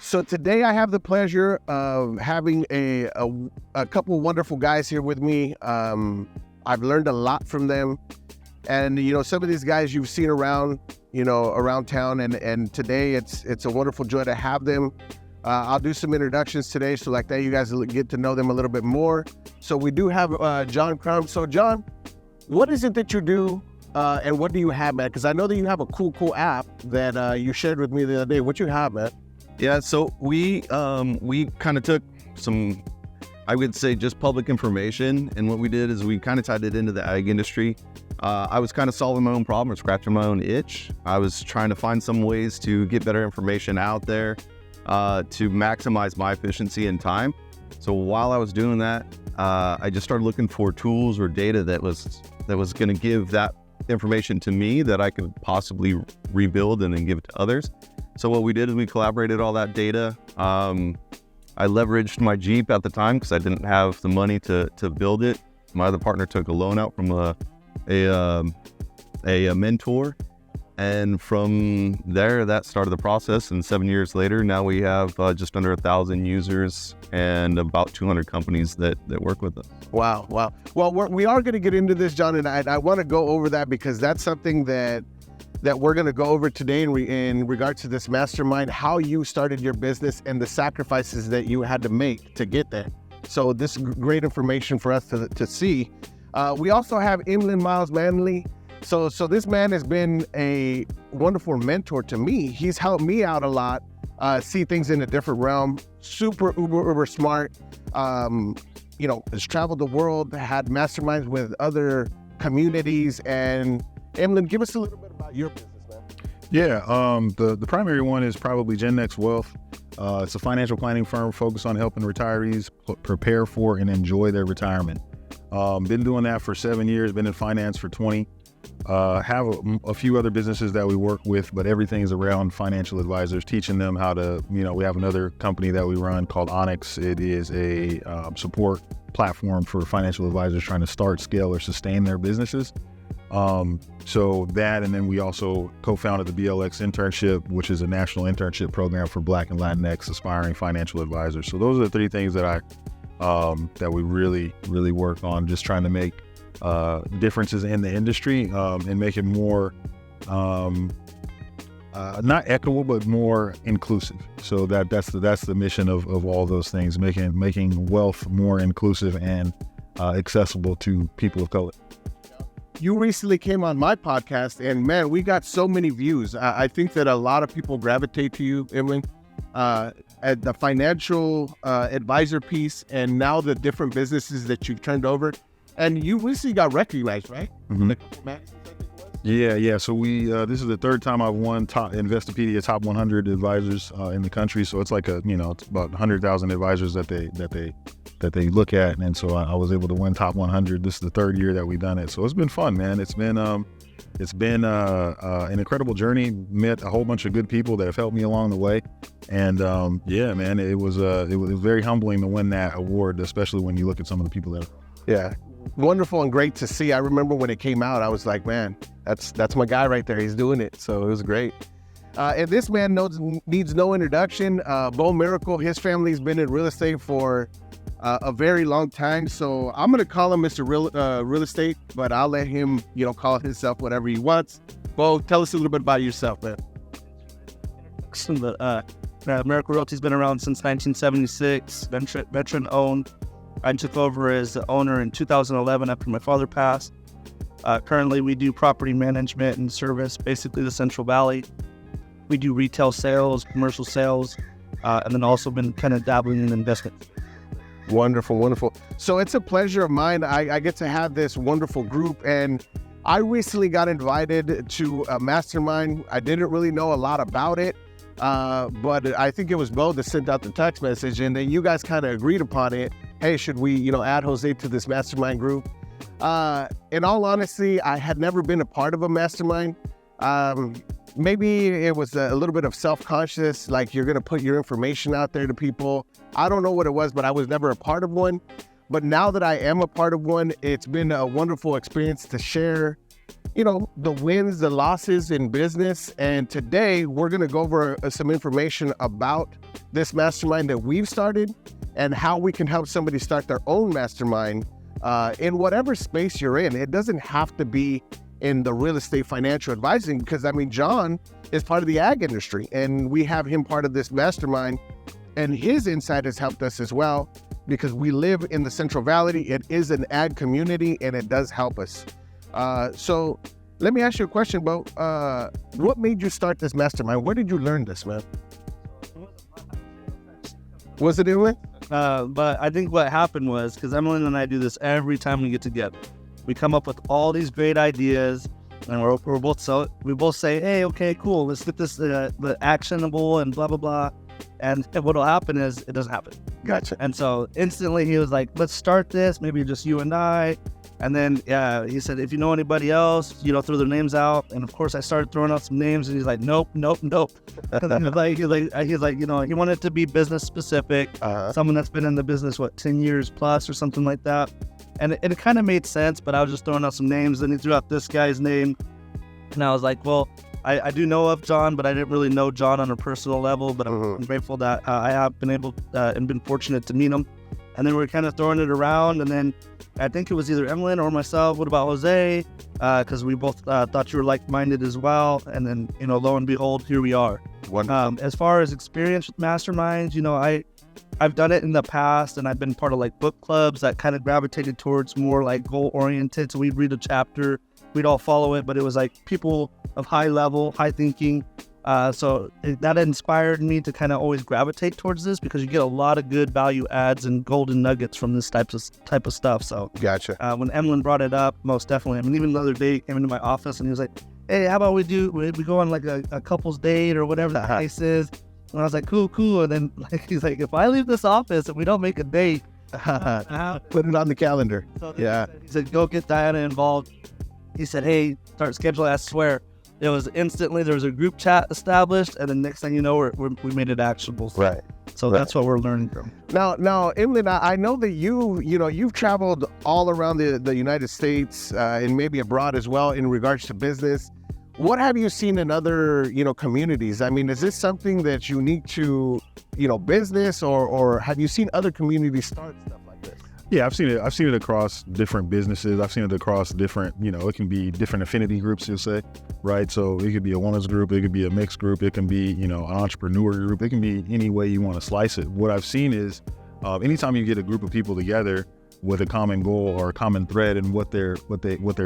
So today I have the pleasure of having a couple of wonderful guys here with me. I've learned a lot from them. And, some of these guys you've seen around, around town. And today it's a wonderful joy to have them. I'll do some introductions today. So like that, you guys will get to know them a little bit more. So we do have John Krum. So John, what is it that you do? And what do you have, man? Because I know that you have a cool app that you shared with me the other day. What you have, man? Yeah, so we kind of took some, I would say, just public information, and what we did is we kind of tied it into the ag industry. I was kind of solving my own problem or scratching my own itch. I was trying to find some ways to get better information out there to maximize my efficiency and time. So while I was doing that, I just started looking for tools or data that was going to give that information to me that I could possibly rebuild and then give it to others. So what we did is we collaborated all that data. I leveraged my Jeep at the time because I didn't have the money to build it. My other partner took a loan out from a mentor, and from there that started the process. And 7 years later, now we have just under 1,000 users and about 200 companies that work with us. Wow. Well, we are going to get into this, John, and I want to go over that because that's something that we're going to go over today in regards to this mastermind, how you started your business and the sacrifices that you had to make to get there. So this is great information for us to see. We also have Emlen Miles-Mattingly. So this man has been a wonderful mentor to me. He's helped me out a lot, see things in a different realm, super uber smart, has traveled the world, had masterminds with other communities. And Emlen, give us a little bit about your business, man. Yeah, the primary one is probably Gen Next Wealth. It's a financial planning firm focused on helping retirees prepare for and enjoy their retirement. Been doing that for 7 years, been in finance for 20. Have a few other businesses that we work with, but everything is around financial advisors, teaching them how to, we have another company that we run called Onyx. It is a support platform for financial advisors trying to start, scale, or sustain their businesses. So that, and then we also co-founded the BLX internship, which is a national internship program for Black and Latinx aspiring financial advisors. So those are the three things that that we really work on, just trying to make differences in the industry and make it more not equitable but more inclusive. So that's the mission of all those things, making wealth more inclusive and accessible to people of color. You recently came on my podcast, and man, we got so many views. I think that a lot of people gravitate to you, Emlen, at the financial advisor piece, and now the different businesses that you've turned over. And you recently got recognized, right? Mm-hmm. Yeah. Yeah. So we this is the third time I've won Investopedia Top 100 Advisors in the country. So it's like it's about 100,000 advisors that they look at, and so I was able to win Top 100. This is the third year that we've done it. So it's been fun, man. It's been an incredible journey. Met a whole bunch of good people that have helped me along the way, and yeah, man, it was very humbling to win that award, especially when you look at some of the people that. Yeah. Wonderful and great to see. I remember when it came out, I was like, man, that's my guy right there. He's doing it. So it was great. And this man needs no introduction. Beau Miracle, his family's been in real estate for a very long time. So I'm going to call him Mr. Real Estate, but I'll let him, call himself whatever he wants. Beau, tell us a little bit about yourself, man. Miracle Realty's been around since 1976, veteran owned. I took over as the owner in 2011 after my father passed. Currently, we do property management and service, basically the Central Valley. We do retail sales, commercial sales, and then also been kind of dabbling in investment. Wonderful. So it's a pleasure of mine. I get to have this wonderful group, and I recently got invited to a mastermind. I didn't really know a lot about it, but I think it was Beau that sent out the text message, and then you guys kind of agreed upon it. Hey, should we, add Jose to this mastermind group? In all honesty, I had never been a part of a mastermind. Maybe it was a little bit of self-conscious, like you're going to put your information out there to people. I don't know what it was, but I was never a part of one. But now that I am a part of one, it's been a wonderful experience to share the wins, the losses in business. And today we're going to go over some information about this mastermind that we've started and how we can help somebody start their own mastermind in whatever space you're in. It doesn't have to be in the real estate financial advising, because John is part of the ag industry and we have him part of this mastermind, and his insight has helped us as well because we live in the Central Valley. It is an ag community and it does help us. So let me ask you a question, Beau. What made you start this mastermind? Where did you learn this, man? Was it Emlen? But I think what happened was, because Emlen and I do this every time we get together, we come up with all these great ideas, and we both say, hey, okay, cool, let's get this the actionable and blah blah blah. And what'll happen is it doesn't happen. Gotcha. And so instantly he was like, let's start this, maybe just you and I. And then he said, if you know anybody else, throw their names out. And of course I started throwing out some names, and he's like, nope. He's like, he wanted it to be business specific, someone that's been in the business 10 years plus or something like that. And it kind of made sense, but I was just throwing out some names. Then he threw out this guy's name, and I was like, well, I do know of John, but I didn't really know John on a personal level. But I'm grateful that I have been able and been fortunate to meet him. And then we were kind of throwing it around, and then I think it was either Emlen or myself. What about Jose? Because we both thought you were like-minded as well. And then, lo and behold, here we are. As far as experience with masterminds, I've done it in the past, and I've been part of book clubs that kind of gravitated towards more goal-oriented. So we'd read a chapter, we'd all follow it, but it was people of high level, high thinking. So that inspired me to kind of always gravitate towards this, because you get a lot of good value adds and golden nuggets from this type of stuff. So gotcha. When Emlen brought it up, most definitely. Even the other day he came into my office and he was like, hey, how about we go on a couple's date or whatever the case is. And I was like, cool. And then he's like, if I leave this office and we don't make a date, put it on the calendar. So he said, go get Diana involved. He said, hey, start scheduling. I swear, it was instantly, there was a group chat established, and the next thing you know, we made it actionable. Right. So that's what we're learning from. Now, Emlen, I know that you've traveled all around the United States and maybe abroad as well in regards to business. What have you seen in other, communities? Is this something that's unique to, business, or have you seen other communities start stuff like this? Yeah, I've seen it across different businesses. I've seen it across different, it can be different affinity groups, you'll say, right? So it could be a women's group, it could be a mixed group, it can be, an entrepreneur group, it can be any way you want to slice it. What I've seen is anytime you get a group of people together with a common goal or a common thread in what they're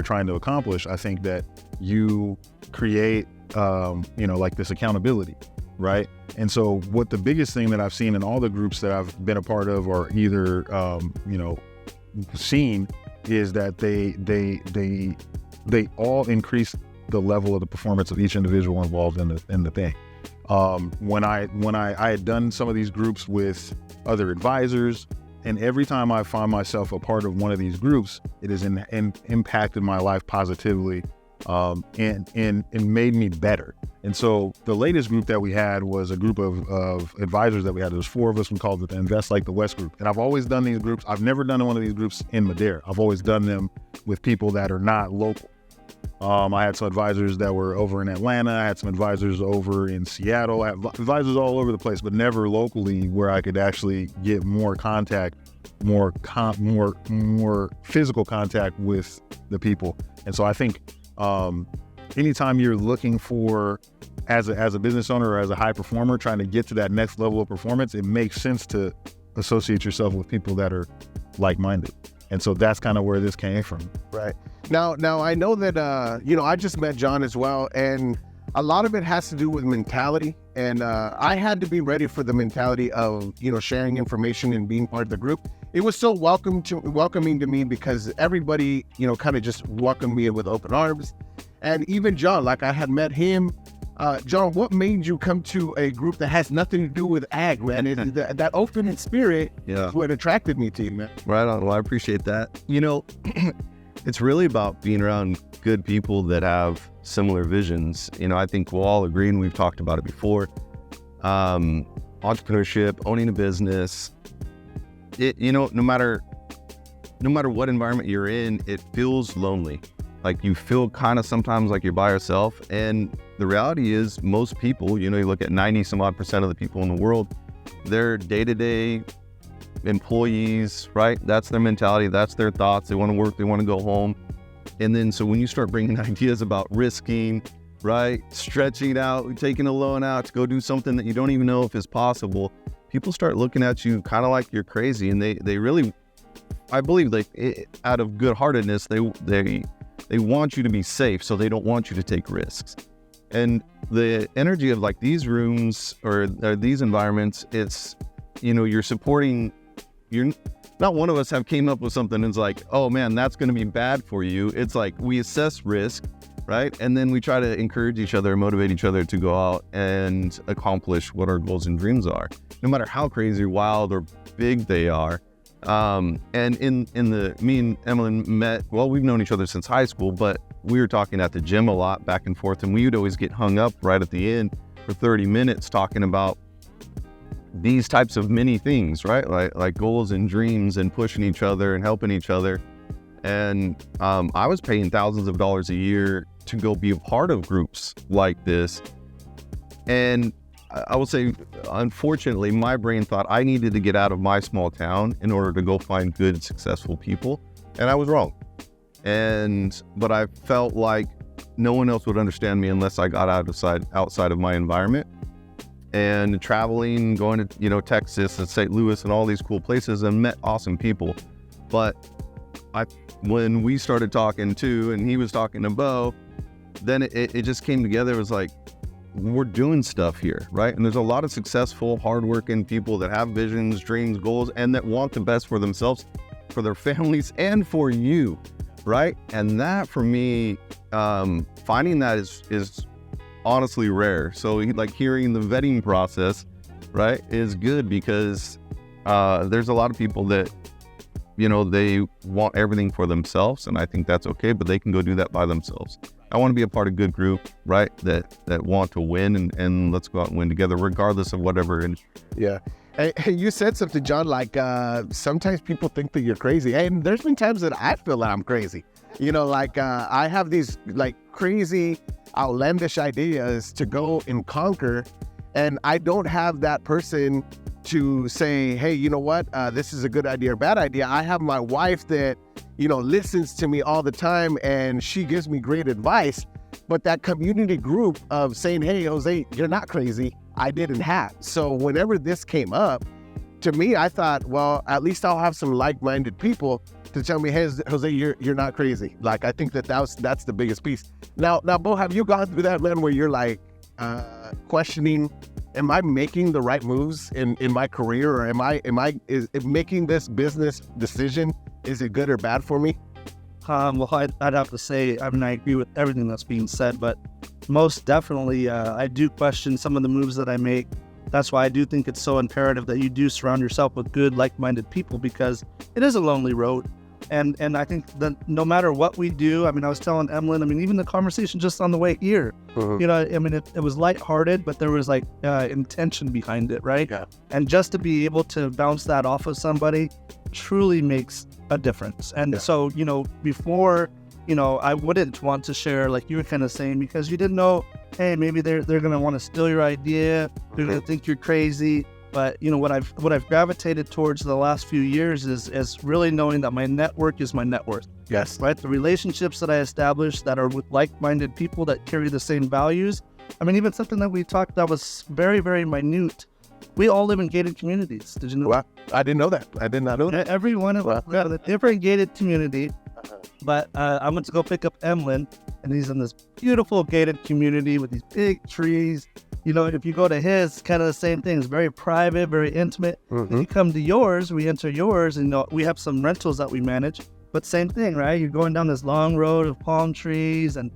trying to accomplish, I think that you create, this accountability, right? And so what the biggest thing that I've seen in all the groups that I've been a part of or either, seen is that they all increase the level of the performance of each individual involved in the thing. When I had done some of these groups with other advisors, and every time I find myself a part of one of these groups, it has impacted my life positively and made me better. And so the latest group that we had was a group of advisors that we had. There was 4 of us. We called it the Invest Like the West group. And I've always done these groups. I've never done one of these groups in Madera. I've always done them with people that are not local. I had some advisors that were over in Atlanta. I had some advisors over in Seattle. I had advisors all over the place, but never locally where I could actually get more contact, more physical contact with the people. And so I think anytime you're looking for, as a business owner or as a high performer, trying to get to that next level of performance, it makes sense to associate yourself with people that are like-minded. And so that's kind of where this came from. Right. Now I know that, I just met John as well, and a lot of it has to do with mentality. And I had to be ready for the mentality of, sharing information and being part of the group. It was so welcoming to me because everybody, kind of just welcomed me with open arms. And even John, I had met him. John, what made you come to a group that has nothing to do with ag, man? That open spirit is what attracted me to you, man. Right on. Well, I appreciate that. It's really about being around good people that have similar visions. I think we'll all agree, and we've talked about it before. Entrepreneurship, owning a business, no matter what environment you're in, it feels lonely. like you feel kind of sometimes like you're by yourself. And the reality is most people, you look at 90 some odd % of the people in the world, they're day-to-day employees, right? That's their mentality. That's their thoughts. They want to work. They want to go home. And then, so when you start bringing ideas about risking, right? Stretching it out, taking a loan out to go do something that you don't even know if is possible, people start looking at you kind of like you're crazy. And they really, I believe, out of good-heartedness, they want you to be safe, so they don't want you to take risks. And the energy of like these rooms or these environments, it's, you're supporting, not one of us have came up with something and it's like, oh man, that's going to be bad for you. It's like we assess risk, right? And then we try to encourage each other, motivate each other to go out and accomplish what our goals and dreams are, no matter how crazy, wild, or big they are. And me and Emlen met, well, we've known each other since high school, but we were talking at the gym a lot back and forth, and we would always get hung up right at the end for 30 minutes talking about these types of many things, right? Like goals and dreams and pushing each other and helping each other. And I was paying thousands of dollars a year to go be a part of groups like this. And I will say, unfortunately, my brain thought I needed to get out of my small town in order to go find good, successful people. And I was wrong. But I felt like no one else would understand me unless I got outside of my environment. And traveling, going to, Texas and St. Louis and all these cool places and met awesome people. But when we started talking too, and he was talking to Beau, then it just came together. It was like, we're doing stuff here, right? And there's a lot of successful, hardworking people that have visions, dreams, goals, and that want the best for themselves, for their families, and for you, right? And that, for me, finding that is honestly rare. So like hearing the vetting process, right, is good, because there's a lot of people that, they want everything for themselves, and I think that's okay, but they can go do that by themselves. I want to be a part of a good group, right, that want to win, and let's go out and win together, regardless of whatever. And yeah. Hey, you said something, John, like sometimes people think that you're crazy. And there's been times that I feel that I'm crazy. I have these like crazy, outlandish ideas to go and conquer, and I don't have that person to say, hey, you know what, this is a good idea or bad idea. I have my wife that, listens to me all the time, and she gives me great advice. But that community group of saying, hey, Jose, you're not crazy, I didn't have. So whenever this came up, to me, I thought, well, at least I'll have some like-minded people to tell me, hey, Jose, you're not crazy. Like, I think that's the biggest piece. Now, Beau, have you gone through that, man, where you're like questioning, am I making the right moves in my career, or is making this business decision, is it good or bad for me? Well, I'd have to say, I agree with everything that's being said, but most definitely, I do question some of the moves that I make. That's why I do think it's so imperative that you do surround yourself with good, like-minded people, because it is a lonely road. And I think that no matter what we do, I was telling Emlen, even the conversation just on the way here, it was lighthearted, but there was like intention behind it, right? Yeah. And just to be able to bounce that off of somebody truly makes a difference. And so, before, I wouldn't want to share, like you were kind of saying, because you didn't know, hey, maybe they're going to want to steal your idea. They're going to think you're crazy. But what I've gravitated towards the last few years is really knowing that my network is my net worth. Yes. Right. The relationships that I establish that are with like-minded people that carry the same values. Even something that we talked that was very, very minute. We all live in gated communities. Did you know? Well, I didn't know that. I did not know that. Every one of us got a different gated community. But I went to go pick up Emlen, and he's in this beautiful gated community with these big trees. If you go to his, kind of the same thing. It's very private, very intimate. Mm-hmm. If you come to yours, we enter yours, and we have some rentals that we manage. But same thing, right? You're going down this long road of palm trees, and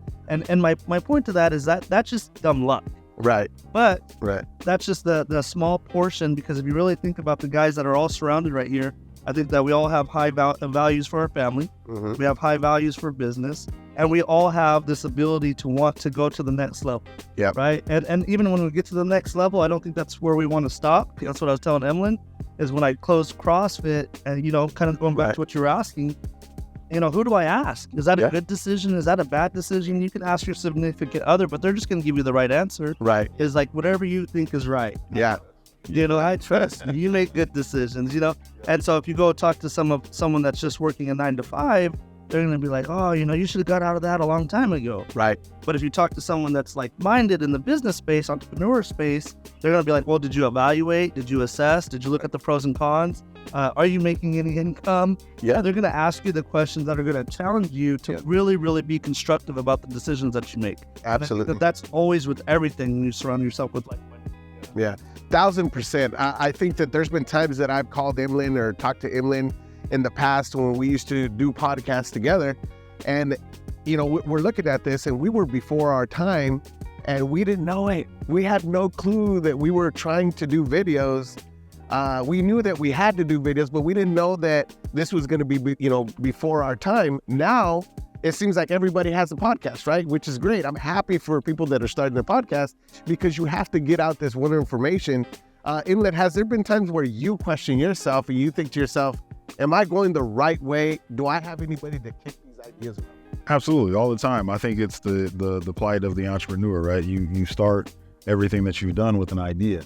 my point to that is that's just dumb luck. Right. But right. That's just the small portion, because if you really think about the guys that are all surrounded right here, I think that we all have high values for our family. Mm-hmm. We have high values for business, and we all have this ability to want to go to the next level. Yeah. Right. And even when we get to the next level, I don't think that's where we want to stop. That's what I was telling Emlen, is when I closed CrossFit, and kind of going back to what you were asking, who do I ask? Is that Yeah. a good decision? Is that a bad decision? You can ask your significant other, but they're just going to give you the right answer. Right. It's like whatever you think is right. Yeah. I trust you. You make good decisions, And so if you go talk to someone that's just working a 9 to 5, they're going to be like, oh, you should have got out of that a long time ago. Right. But if you talk to someone that's like-minded in the business space, entrepreneur space, they're going to be like, well, did you evaluate? Did you assess? Did you look at the pros and cons? Are you making any income? Yeah. They're going to ask you the questions that are going to challenge you to really, really be constructive about the decisions that you make. Absolutely. That's always with everything when you surround yourself with like-minded. Yeah, 1,000%. I think that there's been times that I've called Emlen or talked to Emlen in the past when we used to do podcasts together. And, we're looking at this and we were before our time and we didn't know it. We had no clue that we were trying to do videos. We knew that we had to do videos, but we didn't know that this was going to be, before our time. Now, it seems like everybody has a podcast, right? Which is great. I'm happy for people that are starting a podcast because you have to get out this one information. Emlen, has there been times where you question yourself and you think to yourself, am I going the right way? Do I have anybody to kick these ideas around? Absolutely, all the time. I think it's the plight of the entrepreneur, right? You start everything that you've done with an idea.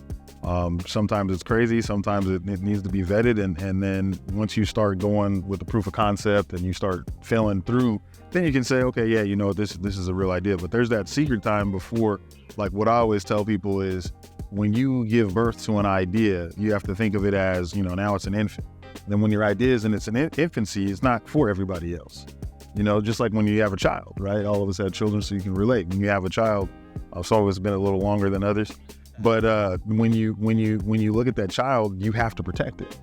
Sometimes it's crazy, sometimes it needs to be vetted, and then once you start going with the proof of concept and you start failing through, then you can say, okay, yeah, this is a real idea. But there's that secret time before, like what I always tell people is when you give birth to an idea, you have to think of it as, now it's an infant. Then when your idea is in its infancy, it's not for everybody else. Just like when you have a child, right? All of us have children, so you can relate. When you have a child, it's always been a little longer than others. But when you look at that child, you have to protect it,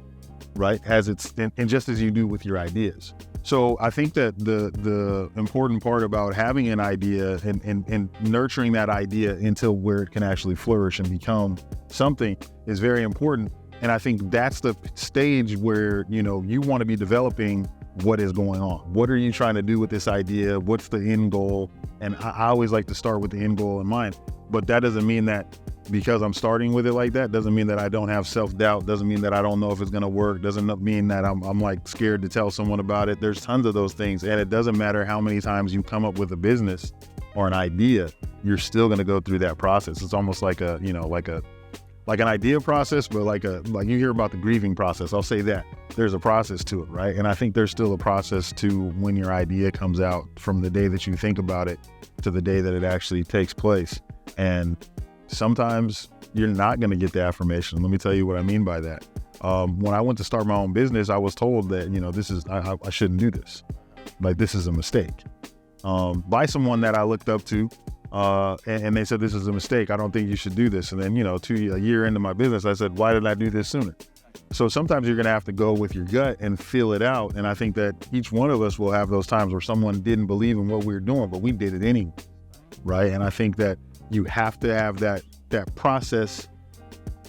right? And just as you do with your ideas. So I think that the important part about having an idea and nurturing that idea until where it can actually flourish and become something is very important. And I think that's the stage where, you want to be developing what is going on. What are you trying to do with this idea? What's the end goal? And I always like to start with the end goal in mind. But that doesn't mean that because I'm starting with it like that, doesn't mean that I don't have self-doubt, doesn't mean that I don't know if it's going to work, doesn't mean that I'm like scared to tell someone about it. There's tons of those things. And it doesn't matter how many times you come up with a business or an idea, you're still going to go through that process. It's almost like like an idea process, but like you hear about the grieving process. I'll say that there's a process to it, right? And I think there's still a process to when your idea comes out, from the day that you think about it to the day that it actually takes place. And sometimes you're not going to get the affirmation. Let me tell you what I mean by that. When I went to start my own business, I was told that, I shouldn't do this. Like, this is a mistake. By someone that I looked up to, and they said, this is a mistake. I don't think you should do this. And then, a year into my business, I said, why did I do this sooner? So sometimes you're going to have to go with your gut and feel it out. And I think that each one of us will have those times where someone didn't believe in what we were doing, but we did it anyway, right? And I think that you have to have that process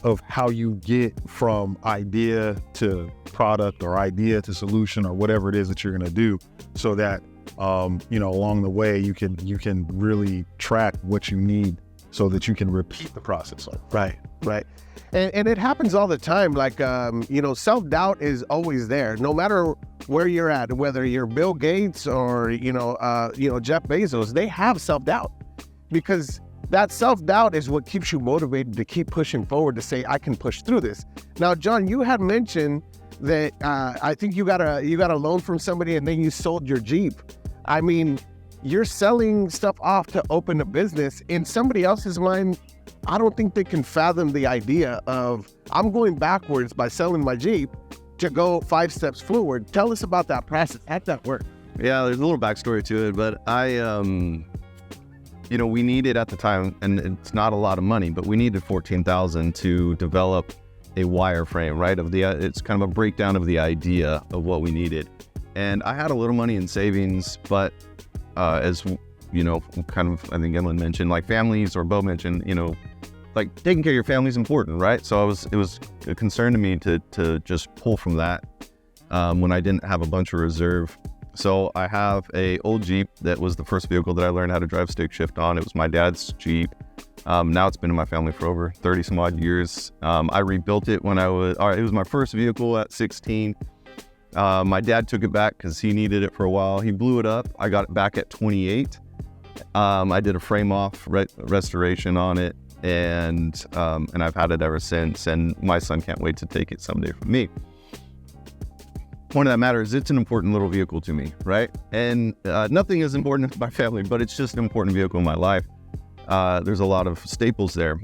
of how you get from idea to product or idea to solution or whatever it is that you're going to do, so that along the way you can really track what you need so that you can repeat the process. Right. And it happens all the time. Like, self-doubt is always there, no matter where you're at, whether you're Bill Gates or, Jeff Bezos, they have self-doubt, because that self-doubt is what keeps you motivated to keep pushing forward, to say, I can push through this. Now, John, you had mentioned that I think you got a loan from somebody and then you sold your Jeep. I mean, you're selling stuff off to open a business. In somebody else's mind, I don't think they can fathom the idea of, I'm going backwards by selling my Jeep to go 5 steps forward. Tell us about that process. How'd that work? Yeah, there's a little backstory to it, but we needed at the time, and it's not a lot of money, but we needed $14,000 to develop a wireframe, right? It's kind of a breakdown of the idea of what we needed. And I had a little money in savings, but as kind of, I think Emlen mentioned, like families, or Beau mentioned, like taking care of your family is important, right? So it was a concern to me to just pull from that when I didn't have a bunch of reserve. So I have a old Jeep that was the first vehicle that I learned how to drive stick shift on. It was my dad's Jeep. Now it's been in my family for over 30 some odd years. I rebuilt it when it was my first vehicle at 16. My dad took it back because he needed it for a while. He blew it up. I got it back at 28. I did a frame off restoration on it, and I've had it ever since. And my son can't wait to take it someday from me. Point of that matter is it's an important little vehicle to me, right? And nothing is important to my family, but it's just an important vehicle in my life. There's a lot of staples there.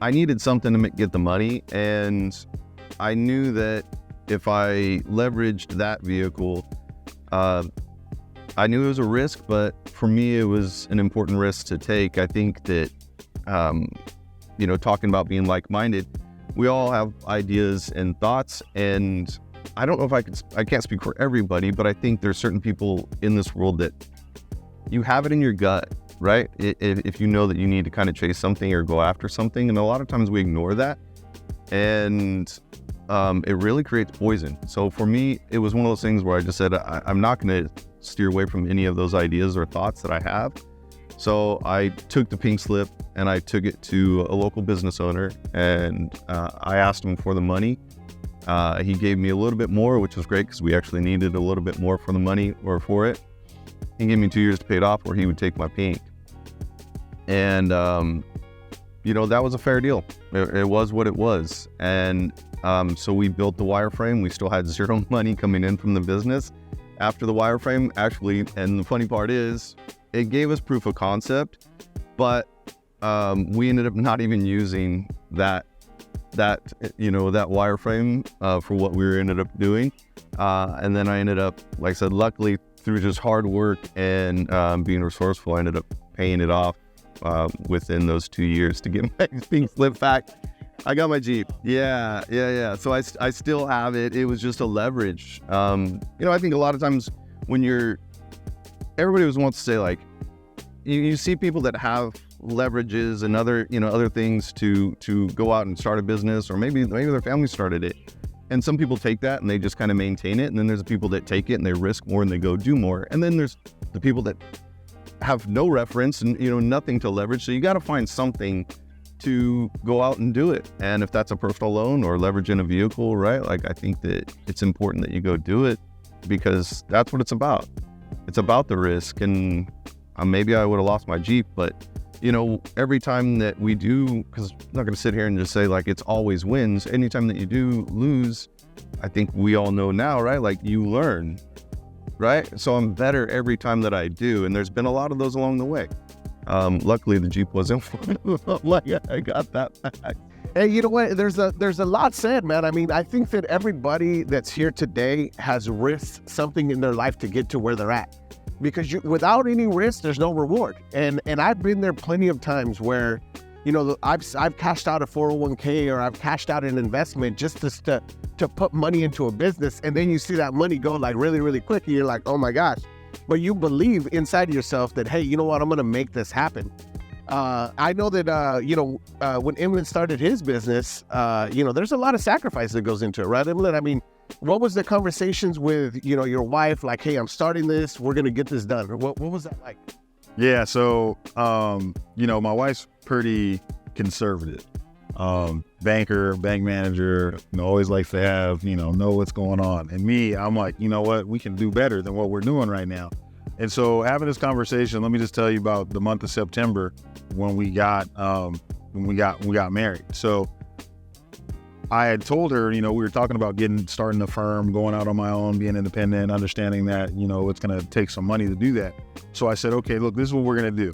I needed something to get the money, and I knew that if I leveraged that vehicle, I knew it was a risk, but for me, it was an important risk to take. I think that, talking about being like-minded, we all have ideas and thoughts, and I don't know if I can't speak for everybody, but I think there's certain people in this world that you have it in your gut, right? If you know that you need to kind of chase something or go after something, and a lot of times we ignore that, and it really creates poison. So for me, it was one of those things where I just said, I'm not going to steer away from any of those ideas or thoughts that I have. So I took the pink slip and I took it to a local business owner, and I asked him for the money. He gave me a little bit more, which was great because we actually needed a little bit more for the money or for it. He gave me 2 years to pay it off, or he would take my pink. And, that was a fair deal. It was what it was. And so we built the wireframe. We still had zero money coming in from the business after the wireframe, actually. And the funny part is it gave us proof of concept, but we ended up not even using that wireframe for what we ended up doing. And then I ended up, like I said, luckily through just hard work and being resourceful, I ended up paying it off within those 2 years to get my pink slip back. I got my Jeep. Yeah. So I still have it. It was just a leverage. I think a lot of times when everybody wants to say, like, you see people that have leverages and other things to go out and start a business, or maybe their family started it. And some people take that and they just kind of maintain it. And then there's the people that take it and they risk more and they go do more. And then there's the people that have no reference and, nothing to leverage. So you got to find something to go out and do it. And if that's a personal loan or leveraging a vehicle, right? Like, I think that it's important that you go do it because that's what it's about. It's about the risk. And maybe I would have lost my Jeep, but every time that we do, because I'm not going to sit here and just say like it's always wins. Anytime that you do lose, I think we all know now, right? Like, you learn, right? So I'm better every time that I do. And there's been a lot of those along the way. Luckily the Jeep wasn't one of them. Like, I got that back. Hey, you know what? There's a lot said, man. I mean, I think that everybody that's here today has risked something in their life to get to where they're at. Because without any risk, there's no reward. And I've been there plenty of times where, I've cashed out a 401k or I've cashed out an investment just to put money into a business. And then you see that money go like really, really quick. And you're like, oh my gosh. But you believe inside of yourself that, hey, you know what? I'm going to make this happen. I know that, when Emlen started his business, there's a lot of sacrifice that goes into it, right, Emlen? I mean, what was the conversations with, your wife? Like, hey, I'm starting this. We're going to get this done. What was that like? Yeah. So, my wife's pretty conservative. Banker, bank manager, always likes to have, know what's going on. And me, I'm like, you know what? We can do better than what we're doing right now. And so having this conversation, let me just tell you about the month of September when we got married. So I had told her, we were talking about starting the firm, going out on my own, being independent, understanding that, it's going to take some money to do that. So I said, okay, look, this is what we're going to do.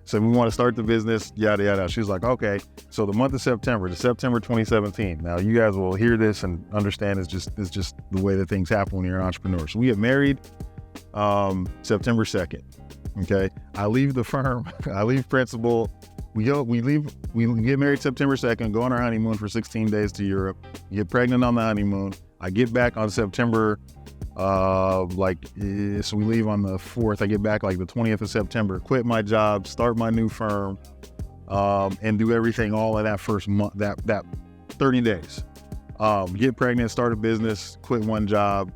So we want to start the business, yada, yada. She was like, okay. So the month of September, September 2017. Now you guys will hear this and understand it's just the way that things happen when you're an entrepreneur. So we get married September 2nd. Okay. I leave the firm. I leave principal. We get married September 2nd, go on our honeymoon for 16 days to Europe, get pregnant on the honeymoon. I get back on September, so we leave on the 4th. I get back like the 20th of September, quit my job, start my new firm, and do everything all of that first month, that 30 days. Get pregnant, start a business, quit one job,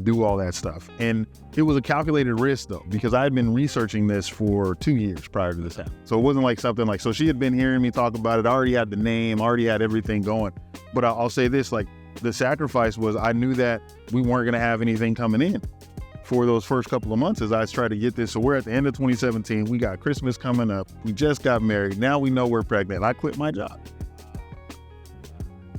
do all that stuff. And it was a calculated risk though, because I had been researching this for 2 years prior to this happening. So it wasn't like something like, so she had been hearing me talk about it, I already had the name, already had everything going. But I'll say this, like, the sacrifice was I knew that we weren't going to have anything coming in for those first couple of months as I tried to get this. So we're at the end of 2017. We got Christmas coming up. We just got married. Now we know we're pregnant. I quit my job.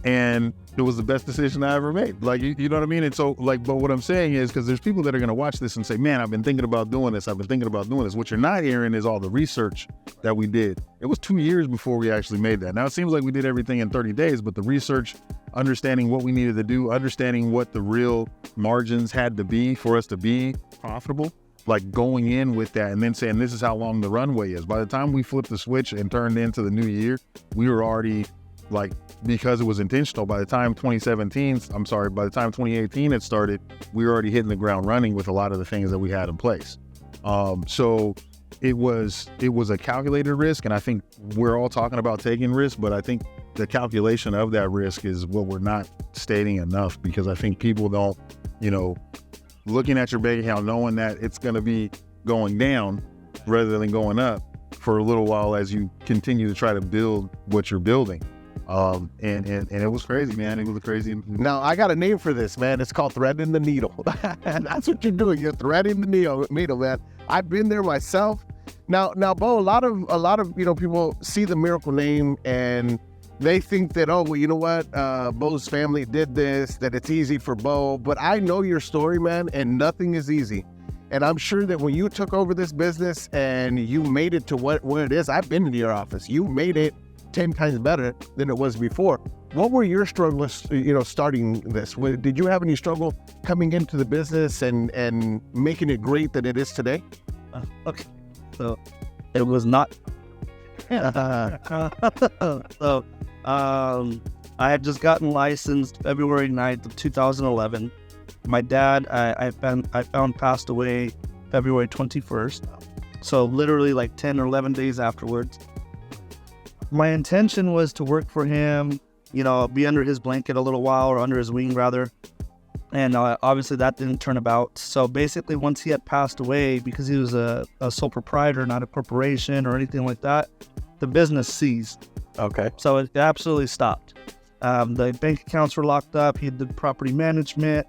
And it was the best decision I ever made. Like, you know what I mean? And so, like, but what I'm saying is, because there's people that are going to watch this and say, man, I've been thinking about doing this. What you're not hearing is all the research that we did. It was 2 years before we actually made that. Now, it seems like we did everything in 30 days, but the research, understanding what we needed to do, understanding what the real margins had to be for us to be profitable, like going in with that and then saying, this is how long the runway is. By the time we flipped the switch and turned into the new year, we were already, like, because it was intentional, by the time 2018 had started, we were already hitting the ground running with a lot of the things that we had in place. So it was a calculated risk, and I think we're all talking about taking risk, but I think the calculation of that risk is what we're not stating enough, because I think people don't, looking at your bank account, knowing that it's going to be going down rather than going up for a little while as you continue to try to build what you're building. And it was crazy, man. It was crazy. Now, I got a name for this, man. It's called threading the needle. That's what you're doing. You're threading the needle, man. I've been there myself. Now, Beau, a lot of people see the Miracle name and they think that, oh, well, you know what? Beau's family did this, that it's easy for Beau. But I know your story, man, and nothing is easy. And I'm sure that when you took over this business and you made it to where it is, I've been in your office. You made it 10 times better than it was before. What were your struggles, starting this? Did you have any struggle coming into the business and making it great that it is today? Okay, so it was not. I had just gotten licensed February 9th of 2011. My dad, I found passed away February 21st. So literally like 10 or 11 days afterwards. My intention was to work for him, be under his blanket a little while, or under his wing rather. And obviously that didn't turn about. So basically once he had passed away, because he was a sole proprietor, not a corporation or anything like that, the business ceased. Okay. So it absolutely stopped. The bank accounts were locked up. He did property management.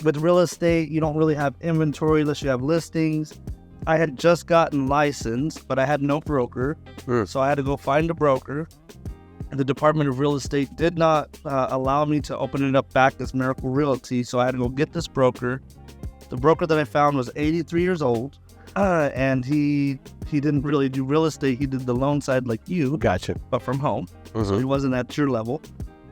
With real estate, you don't really have inventory unless you have listings. I had just gotten licensed, but I had no broker. So I had to go find a broker. The Department of Real Estate did not allow me to open it up back as Miracle Realty, so I had to go get this broker. The broker that I found was 83 years old, and he didn't really do real estate. He did the loan side like you. Gotcha. But from home. So he wasn't at your level,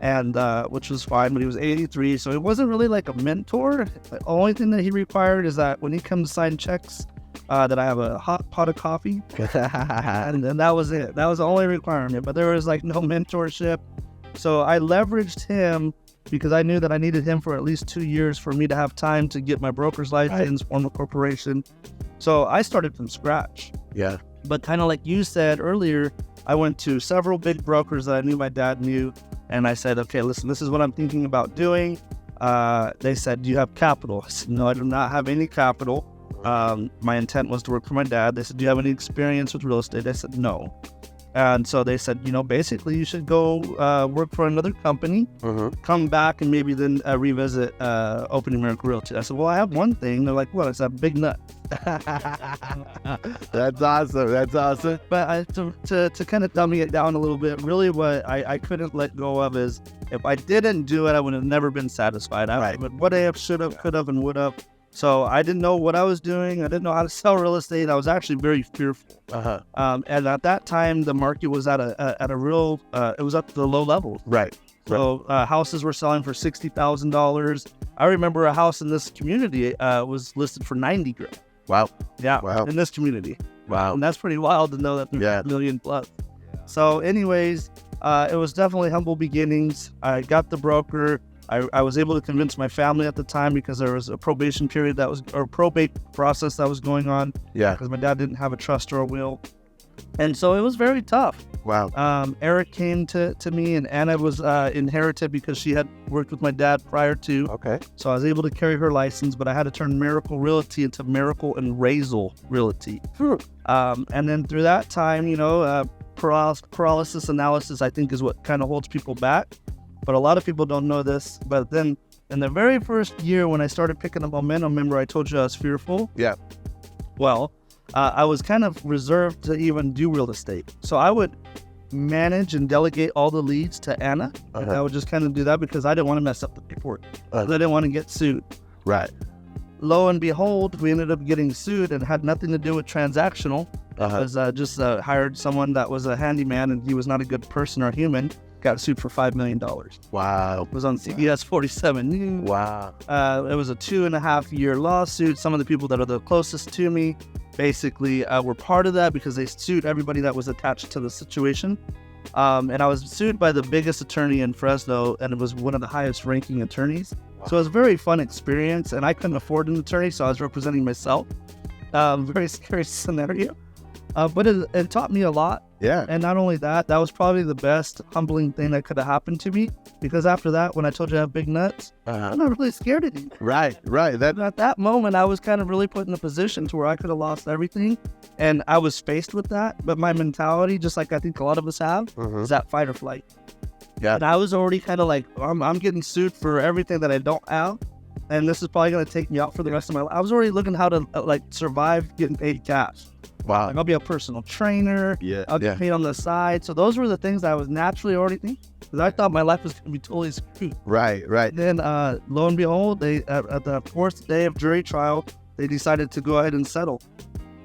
and which was fine, but he was 83, so it wasn't really like a mentor. The only thing that he required is that when he comes to sign checks, that I have a hot pot of coffee, and that was it. That was the only requirement, but there was like no mentorship. So I leveraged him because I knew that I needed him for at least 2 years for me to have time to get my broker's license, form a corporation. So I started from scratch. Yeah. But kind of like you said earlier, I went to several big brokers that I knew my dad knew, and I said, okay, listen, this is what I'm thinking about doing. They said, do you have capital? I said, no, I do not have any capital. My intent was to work for my dad. They said, do you have any experience with real estate? I said, no. And so they said, basically you should go work for another company, come back and maybe then revisit opening Miracle Realty. I said, well, I have one thing. They're like, what? I said, big nut. That's awesome. But to kind of dummy it down a little bit, really what I couldn't let go of is if I didn't do it, I would have never been satisfied. But what I have, should have, could have, and would have. So I didn't know what I was doing. I didn't know how to sell real estate. I was actually very fearful. And at that time, the market was at a real, it was at the low level. Right. So houses were selling for $60,000. I remember a house in this community was listed for $90,000. Wow. Yeah. Wow. In this community. Wow. And that's pretty wild to know that there's a million plus. So anyways, it was definitely humble beginnings. I got the broker. I was able to convince my family at the time because there was a probation period probate process that was going on. Yeah. Because my dad didn't have a trust or a will. And so it was very tough. Wow. Eric came to me, and Anna was inherited because she had worked with my dad prior to. Okay. So I was able to carry her license, but I had to turn Miracle Realty into Miracle and Razel Realty. And then through that time, paralysis analysis, I think, is what kind of holds people back. but a lot of people don't know this. But then in the very first year when I started picking up momentum, remember I told you I was fearful? Yeah. Well, I was kind of reserved to even do real estate. So I would manage and delegate all the leads to Anna. And I would just kind of do that because I didn't want to mess up the paperwork. I didn't want to get sued. Right. Lo and behold, we ended up getting sued and had nothing to do with transactional. Because just hired someone that was a handyman and he was not a good person or human. Got sued for $5 million. Wow. It was on CBS 47. Wow. It was a 2.5 year lawsuit. Some of the people that are the closest to me basically were part of that because they sued everybody that was attached to the situation. And I was sued by the biggest attorney in Fresno, and it was one of the highest ranking attorneys. Wow. So it was a very fun experience, and I couldn't afford an attorney, so I was representing myself. Very scary scenario. But it taught me a lot. Yeah. And not only that, that was probably the best humbling thing that could have happened to me. Because after that, when I told you I have big nuts, I'm not really scared anymore. Right. At that moment, I was kind of really put in a position to where I could have lost everything. And I was faced with that. But my mentality, just like I think a lot of us have, is that fight or flight. Yeah. And I was already kind of like, I'm getting sued for everything that I don't have. And this is probably going to take me out for the rest of my life. I was already looking how to survive getting paid cash. Wow. Like I'll be a personal trainer. Yeah. I'll get paid on the side. So those were the things that I was naturally already thinking. Because I thought my life was going to be totally screwed. Right. Then lo and behold, they at the fourth day of jury trial, they decided to go ahead and settle.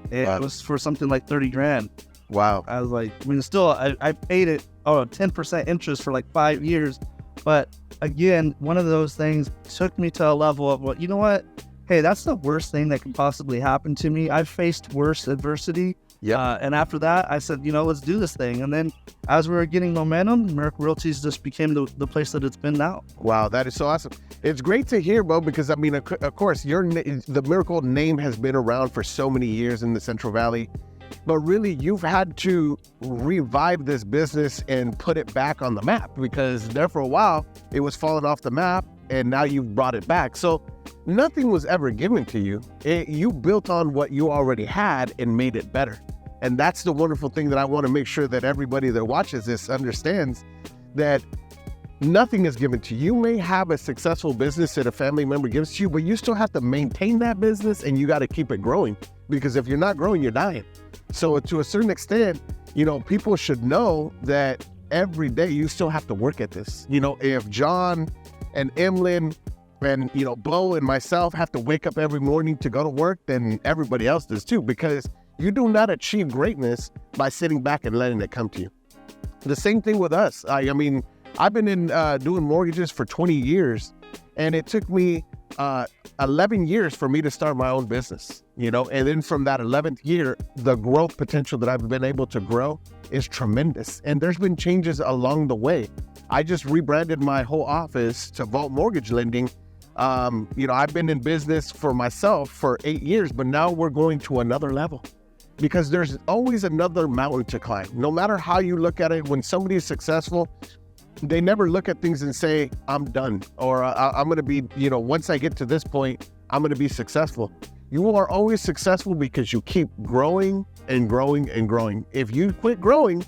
It was for something like $30,000. Wow. I was like, I mean, still, I paid it 10% interest for like 5 years. But again, one of those things took me to a level of, well, you know what? Hey, that's the worst thing that can possibly happen to me. I've faced worse adversity. Yeah. And after that, I said, let's do this thing. And then as we were getting momentum, Miracle Realties just became the place that it's been now. Wow, that is so awesome. It's great to hear, Beau, because I mean, of course, the Miracle name has been around for so many years in the Central Valley. But really, you've had to revive this business and put it back on the map because there for a while, it was falling off the map and now you've brought it back. So nothing was ever given to you. You built on what you already had and made it better. And that's the wonderful thing that I want to make sure that everybody that watches this understands, that nothing is given to you. You may have a successful business that a family member gives to you, but you still have to maintain that business and you got to keep it growing, because if you're not growing, you're dying. So to a certain extent, people should know that every day you still have to work at this. If John and Emlen and, Beau and myself have to wake up every morning to go to work, then everybody else does too, because you do not achieve greatness by sitting back and letting it come to you. The same thing with us. I mean, I've been doing mortgages for 20 years, and it took me 11 years for me to start my own business, and then from that 11th year, the growth potential that I've been able to grow is tremendous. And there's been changes along the way. I just rebranded my whole office to Vault Mortgage Lending. I've been in business for myself for 8 years, but now we're going to another level because there's always another mountain to climb. No matter how you look at it, when somebody is successful, they never look at things and say, I'm done, or I'm going to be, once I get to this point, I'm going to be successful. You are always successful because you keep growing and growing and growing. If you quit growing,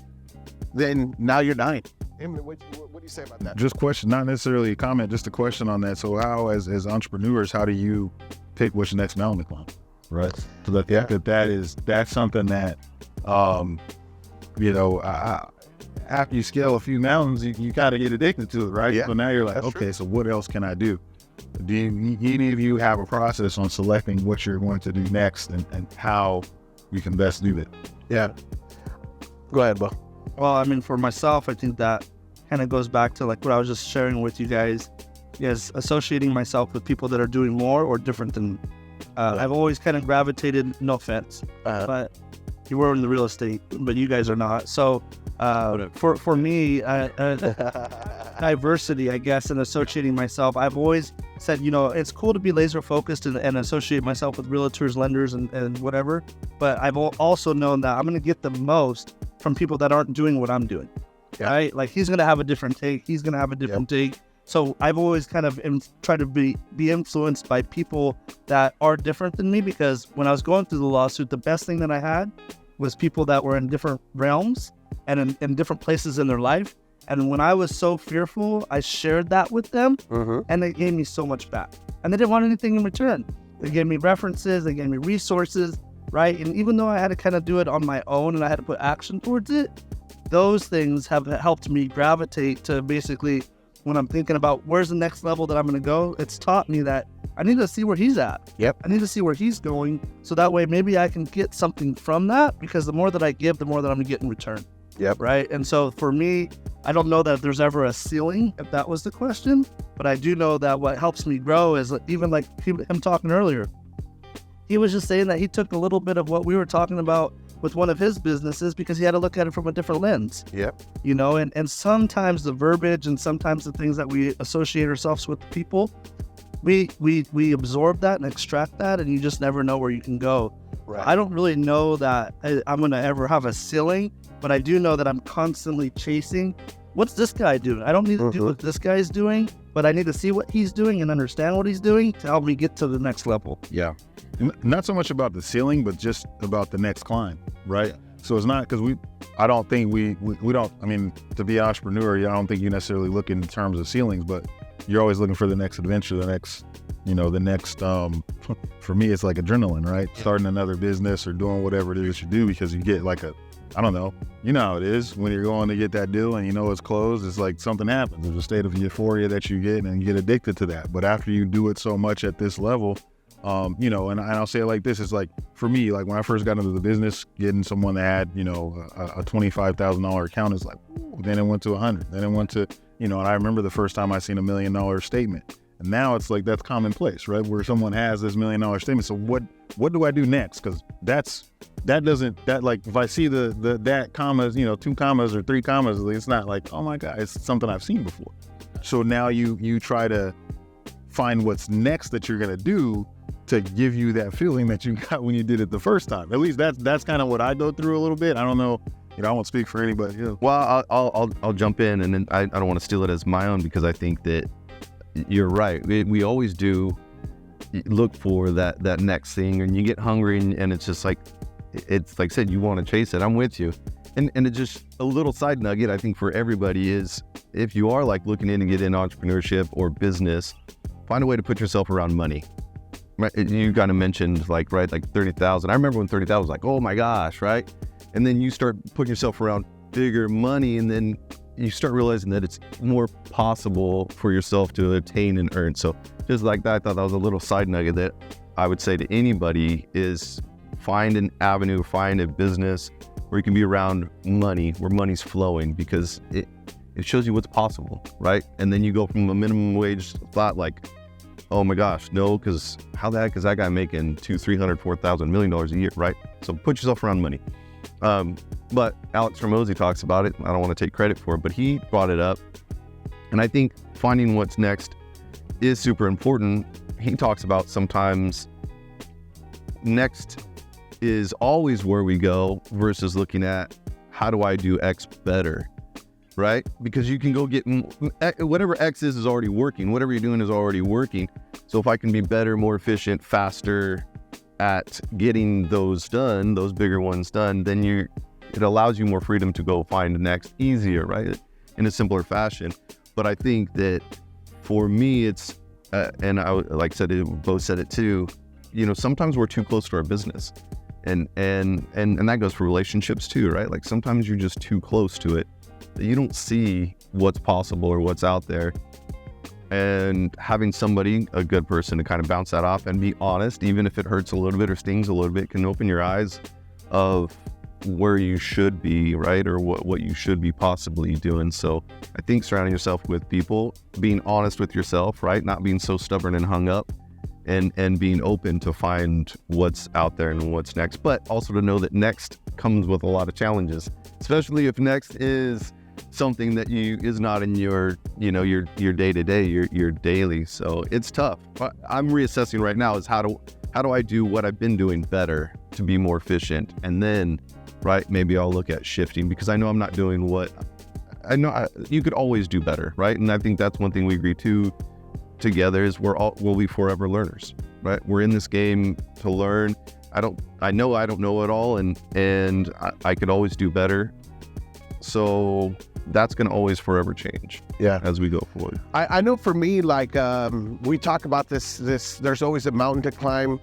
then now you're dying. Emlen, what do you say about that? Just question, not necessarily a comment, just a question on that. So how, as entrepreneurs, how do you pick which next mountain to climb? Right. So that's something that, after you scale a few mountains, you kind of get addicted to it, right? Yeah, so now you're like, okay, true. So what else can I do? Do any of you have a process on selecting what you're going to do next and how you can best do it? Yeah. Go ahead, Beau. Well, I mean, for myself, I think that kind of goes back to like what I was just sharing with you guys, is associating myself with people that are doing more or different than me. I've always kind of gravitated, no offense, but you were in the real estate, but you guys are not. So for me, diversity, I guess, and associating myself, I've always said, it's cool to be laser focused and associate myself with realtors, lenders, and whatever. But I've also known that I'm going to get the most from people that aren't doing what I'm doing. Yeah. Right? Like he's going to have a different take. He's going to have a different take. So I've always kind of tried to be influenced by people that are different than me, because when I was going through the lawsuit, the best thing that I had was people that were in different realms and in different places in their life. And when I was so fearful, I shared that with them, and they gave me so much back. And they didn't want anything in return. They gave me references, they gave me resources, right? And even though I had to kind of do it on my own and I had to put action towards it, those things have helped me gravitate to basically when I'm thinking about where's the next level that I'm going to go, it's taught me that I need to see where he's at. Yep. I need to see where he's going. So that way, maybe I can get something from that, because the more that I give, the more that I'm going to get in return. Yep. Right. And so for me, I don't know that there's ever a ceiling, if that was the question, but I do know that what helps me grow is even like him talking earlier. He was just saying that he took a little bit of what we were talking about with one of his businesses because he had to look at it from a different lens. Yep. You know, and sometimes the verbiage and sometimes the things that we associate ourselves with people, we absorb that and extract that, and you just never know where you can go. Right. I don't really know that I'm going to ever have a ceiling, but I do know that I'm constantly chasing. What's this guy doing? I don't need to do what this guy's doing, but I need to see what he's doing and understand what he's doing to help me get to the next level. Yeah. Not so much about the ceiling, but just about the next climb, right? So it's not because I don't think we don't, I mean, to be an entrepreneur, I don't think you necessarily look in terms of ceilings, but you're always looking for the next adventure, the next, for me, it's like adrenaline, right? Starting another business or doing whatever it is you do, because you get like I don't know, you know how it is when you're going to get that deal and you know it's closed, it's like something happens. There's a state of euphoria that you get and you get addicted to that. But after you do it so much at this level, and I'll say it like this, it's like, for me, like when I first got into the business, getting someone that had, a $25,000 account is like, ooh, then it went to 100, then it went to, and I remember the first time I seen $1 million statement. And now it's like, that's commonplace, right? Where someone has this $1 million statement. So what do I do next? Because if I see that commas, 2 commas or 3 commas, it's not like, oh my God, it's something I've seen before. So now you try to find what's next that you're going to do to give you that feeling that you got when you did it the first time. At least that's kind of what I go through a little bit. I don't know. I won't speak for anybody. Yeah. Well, I'll jump in, and then I don't want to steal it as my own, because I think that you're right. We always do look for that next thing, and you get hungry, and it's just like, it's like I said, you want to chase it. I'm with you. And it's just a little side nugget, I think, for everybody is, if you are like looking in to get in entrepreneurship or business, find a way to put yourself around money. Right? You kind of mentioned like 30,000. I remember when 30,000 was like, oh my gosh, right? And then you start putting yourself around bigger money, and then you start realizing that it's more possible for yourself to attain and earn. So just like that, I thought that was a little side nugget that I would say to anybody is find an avenue, find a business where you can be around money, where money's flowing, because it shows you what's possible, right? And then you go from a minimum wage thought like, oh my gosh, no, because how the heck is that guy making $200,000, $300,000, $4,000 million a year, right? So put yourself around money. But Alex Ramosi talks about it. I don't want to take credit for it, but he brought it up. And I think finding what's next is super important. He talks about sometimes next is always where we go versus looking at how do I do X better, right? Because you can go get whatever X is already working. Whatever you're doing is already working. So if I can be better, more efficient, faster at getting those done, those bigger ones done, then it allows you more freedom to go find the next easier, right? In a simpler fashion. But I think that for me, it's, and I like I said, Beau said it too, sometimes we're too close to our business. And that goes for relationships too, right? Like sometimes you're just too close to it. You don't see what's possible or what's out there. And having somebody, a good person, to kind of bounce that off and be honest, even if it hurts a little bit or stings a little bit, can open your eyes of where you should be, right? Or what you should be possibly doing. So I think surrounding yourself with people, being honest with yourself, right? Not being so stubborn and hung up, and being open to find what's out there and what's next. But also to know that next comes with a lot of challenges, especially if next is something that is not in your day-to-day, your daily. So it's tough. I'm reassessing right now is how do I do what I've been doing better to be more efficient, and then right, maybe I'll look at shifting, because I know I'm not doing what I know. You could always do better, right? And I think that's one thing we agree together is we'll be forever learners, right? We're in this game to learn. I know I don't know it all, and I could always do better. So that's going to always forever change. Yeah. As we go forward. I know for me, like, we talk about this, there's always a mountain to climb.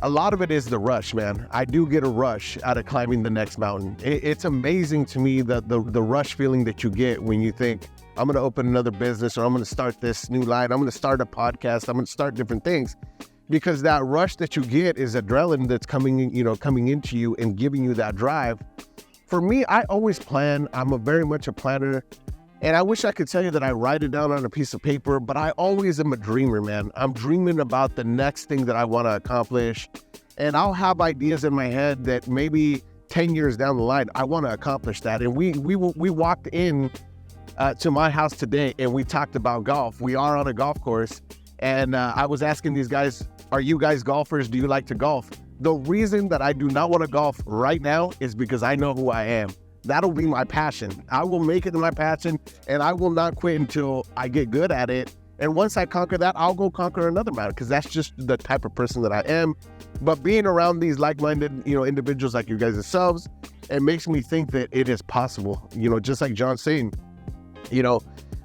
A lot of it is the rush, man. I do get a rush out of climbing the next mountain. It's amazing to me that the rush feeling that you get when you think, I'm going to open another business, or I'm going to start this new line. I'm going to start a podcast. I'm going to start different things, because that rush that you get is adrenaline that's coming into you and giving you that drive. For me, I always plan. I'm very much a planner. And I wish I could tell you that I write it down on a piece of paper, but I always am a dreamer, man. I'm dreaming about the next thing that I want to accomplish. And I'll have ideas in my head that maybe 10 years down the line, I want to accomplish that. And we walked in to my house today and we talked about golf. We are on a golf course. And I was asking these guys, are you guys golfers? Do you like to golf? The reason that I do not want to golf right now is because I know who I am. That'll be my passion. I will make it my passion, and I will not quit until I get good at it. And once I conquer that, I'll go conquer another mountain, because that's just the type of person that I am. But being around these like-minded, individuals like you guys yourselves, it makes me think that it is possible. Just like John's saying,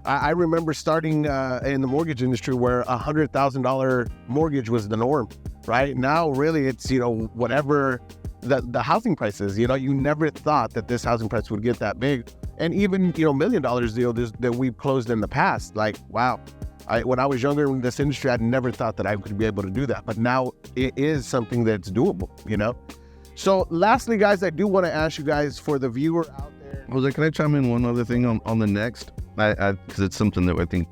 I remember starting in the mortgage industry where $100,000 mortgage was the norm, right? Now, really, it's, whatever the housing prices. You never thought that this housing price would get that big. And even, $1 million deals that we've closed in the past, like, wow. When I was younger in this industry, I never thought that I could be able to do that. But now it is something that's doable, So lastly, guys, I do want to ask you guys, for the viewer out there. Jose, can I chime in one other thing on the next? Because it's something that I think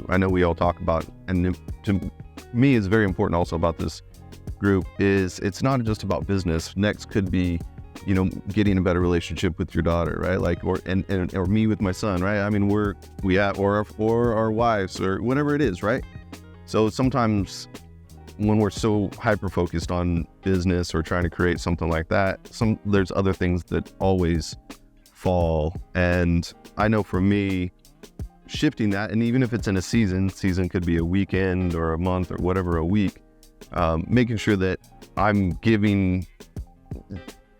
I know we all talk about. And to me, is very important also about this group is it's not just about business. Next could be, getting a better relationship with your daughter, right? Like, or me with my son, right? I mean, or our wives, or whatever it is, right? So sometimes when we're so hyper focused on business or trying to create something like that, there's other things that always fall. And I know for me, shifting that, and even if it's in a season could be a weekend or a month or whatever, a week, making sure that I'm giving,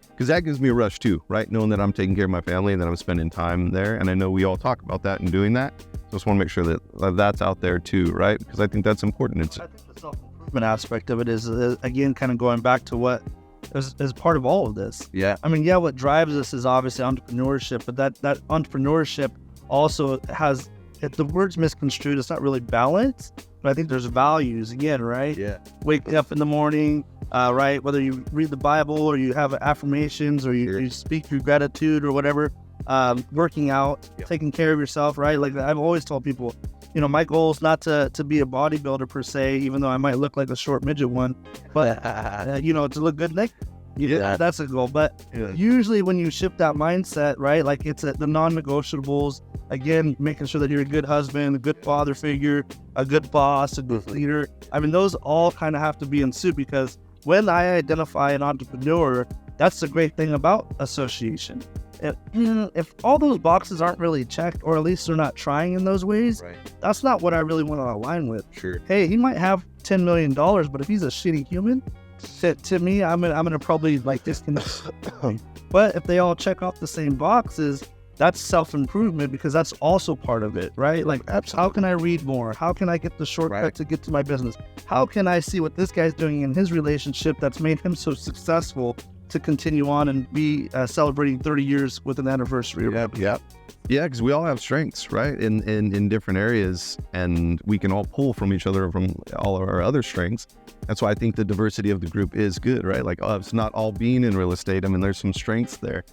because that gives me a rush too, right? Knowing that I'm taking care of my family and that I'm spending time there. And I know we all talk about that and doing that. So I just want to make sure that that's out there too, right? Because I think that's important. I think the self-improvement aspect of it is, again, kind of going back to what is part of all of this. Yeah. I mean, what drives us is obviously entrepreneurship, but that entrepreneurship also has, if the word's misconstrued, it's not really balanced, but I think there's values again, right? Yeah. Waking up in the morning, right? Whether you read the Bible or you have affirmations or you speak through gratitude or whatever, working out, taking care of yourself, right? Like I've always told people, my goal is not to be a bodybuilder per se, even though I might look like a short midget one, but, to look good naked. That's a goal. But usually when you shift that mindset, right, like it's the non-negotiables, again, making sure that you're a good husband, a good father figure, a good boss, a good leader. I mean, those all kind of have to be in suit, because when I identify an entrepreneur, that's the great thing about association. If all those boxes aren't really checked, or at least they're not trying in those ways, right, that's not what I really want to align with. Sure. Hey, he might have $10 million, but if he's a shitty human, to me, I'm gonna probably like disconnect. But if they all check off the same boxes, that's self-improvement, because that's also part of it, right? Like, how can I read more? How can I get the shortcut to get to my business? How can I see what this guy's doing in his relationship that's made him so successful to continue on and be celebrating 30 years with an anniversary? Yeah, because we all have strengths, right? In different areas, and we can all pull from each other, from all of our other strengths. That's why I think the diversity of the group is good, right? Like, it's not all being in real estate. I mean, there's some strengths there.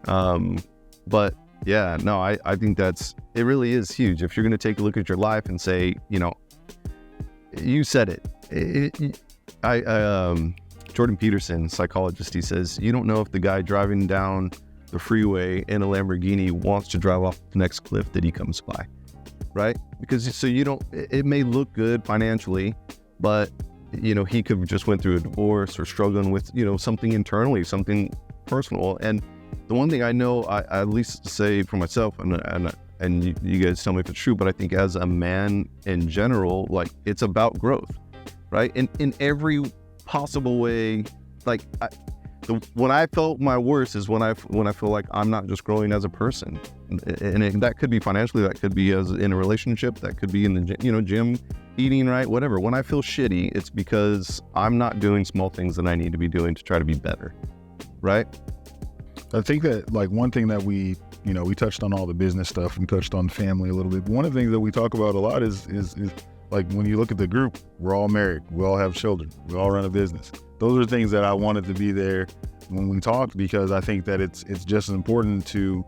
But yeah, no, I think it really is huge. If you're going to take a look at your life and say, you said it. Jordan Peterson, psychologist, he says, you don't know if the guy driving down the freeway in a Lamborghini wants to drive off the next cliff that he comes by, right? Because it may look good financially, but he could have just went through a divorce or struggling with, something internally, something personal. And the one thing I know, I at least say for myself, and you guys tell me if it's true, but I think as a man in general, like, it's about growth, right? In every possible way. Like, when I felt my worst is when I feel like I'm not just growing as a person, and that could be financially, that could be as in a relationship, that could be in the gym, eating right, whatever. When I feel shitty, it's because I'm not doing small things that I need to be doing to try to be better, right? I think that like one thing that we touched on all the business stuff and touched on family a little bit. One of the things that we talk about a lot is like when you look at the group, we're all married, we all have children, we all run a business. Those are things that I wanted to be there when we talked, because I think that it's just as important to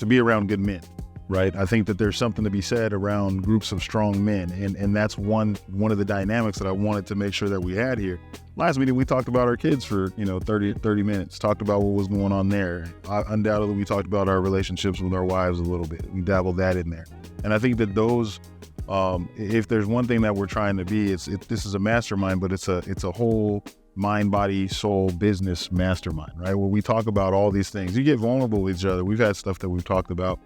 be around good men, right? I think that there's something to be said around groups of strong men, and that's one of the dynamics that I wanted to make sure that we had here. Last meeting, we talked about our kids for 30 minutes, talked about what was going on there. Undoubtedly, we talked about our relationships with our wives a little bit. We dabbled that in there, and I think that those. If there's one thing that we're trying to be, this is a mastermind, but it's a whole mind, body, soul, business mastermind, right? Where we talk about all these things. You get vulnerable with each other. We've had stuff that we've talked about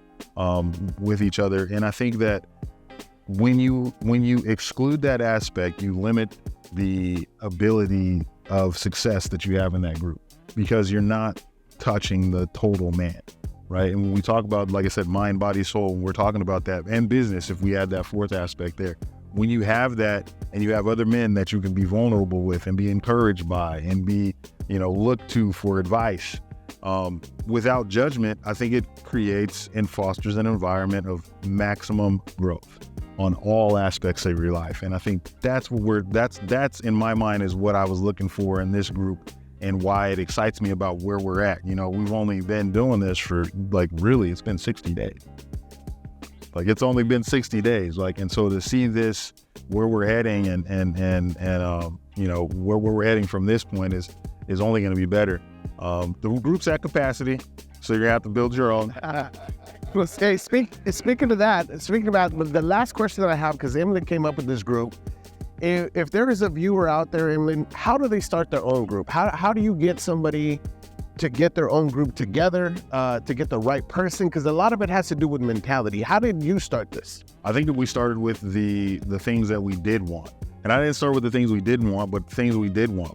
with each other, and I think that when you exclude that aspect, you limit the ability of success that you have in that group, because you're not touching the total man. Right. And when we talk about, like I said, mind, body, soul, we're talking about that, and business, if we add that fourth aspect there, when you have that and you have other men that you can be vulnerable with and be encouraged by and be, looked to for advice without judgment, I think it creates and fosters an environment of maximum growth on all aspects of your life. And I think that's in my mind is what I was looking for in this group, and why it excites me about where we're at. We've only been doing this for really, it's been 60 days. It's only been 60 days. And so to see this, where we're heading and where we're heading from this point is only going to be better. The group's at capacity, so you're going to have to build your own. Well, hey, speaking about the last question that I have, because Emlen came up with this group. If there is a viewer out there, Emlen, how do they start their own group? How do you get somebody to get their own group together, to get the right person? Because a lot of it has to do with mentality. How did you start this? I think that we started with the things that we did want. And I didn't start with the things we didn't want, but things we did want.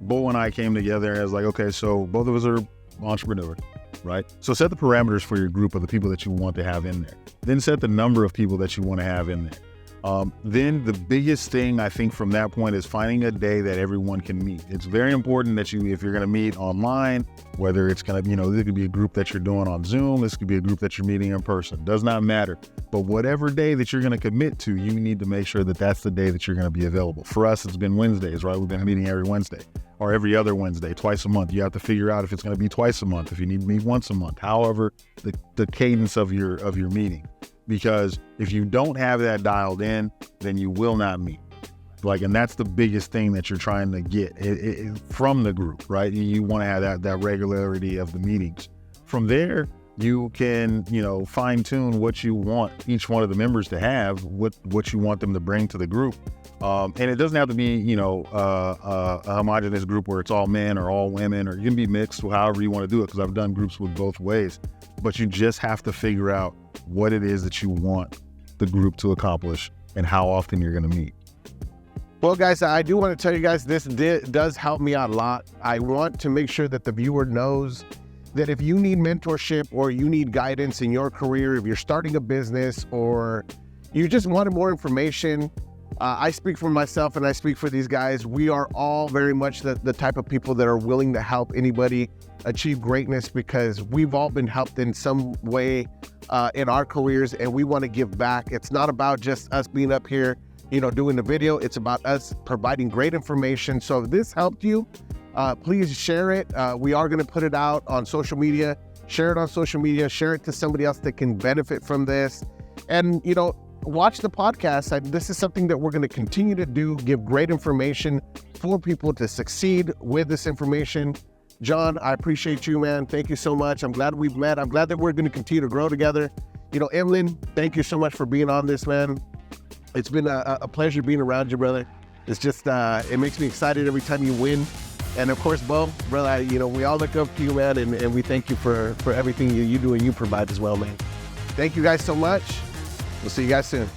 Beau and I came together as okay, so both of us are entrepreneurs, right? So set the parameters for your group of the people that you want to have in there. Then set the number of people that you want to have in there. Then the biggest thing I think from that point is finding a day that everyone can meet. It's very important that if you're going to meet online, whether it's going to, this could be a group that you're doing on Zoom, this could be a group that you're meeting in person, does not matter. But whatever day that you're going to commit to, you need to make sure that that's the day that you're going to be available. For us, it's been Wednesdays, right? We've been meeting every Wednesday or every other Wednesday, twice a month. You have to figure out if it's going to be twice a month, if you need to meet once a month, however the cadence of your meeting. Because if you don't have that dialed in, then you will not meet. And that's the biggest thing that you're trying to get from the group, right? You want to have that regularity of the meetings. From there, you can, fine tune what you want each one of the members to have, what you want them to bring to the group. And it doesn't have to be, a homogenous group where it's all men or all women, or you can be mixed, however you want to do it, because I've done groups with both ways. But you just have to figure out what it is that you want the group to accomplish and how often you're going to meet. Well, guys, I do want to tell you guys, this does help me out a lot. I want to make sure that the viewer knows that if you need mentorship or you need guidance in your career, if you're starting a business or you just wanted more information, I speak for myself and I speak for these guys. We are all very much the type of people that are willing to help anybody achieve greatness, because we've all been helped in some way in our careers, and we want to give back. It's not about just us being up here, doing the video. It's about us providing great information. So if this helped you, please share it. We are going to put it out on social media. Share it on social media. Share it to somebody else that can benefit from this. And, watch the podcast. This is something that we're going to continue to do, give great information for people to succeed with this information. John, I appreciate you, man. Thank you so much. I'm glad we've met. I'm glad that we're going to continue to grow together. Emlen, thank you so much for being on this, man. It's been a pleasure being around you, brother. It's just, it makes me excited every time you win. And of course, Beau, brother, we all look up to you, man, and we thank you for everything you do and you provide as well, man. Thank you guys so much. We'll see you guys soon.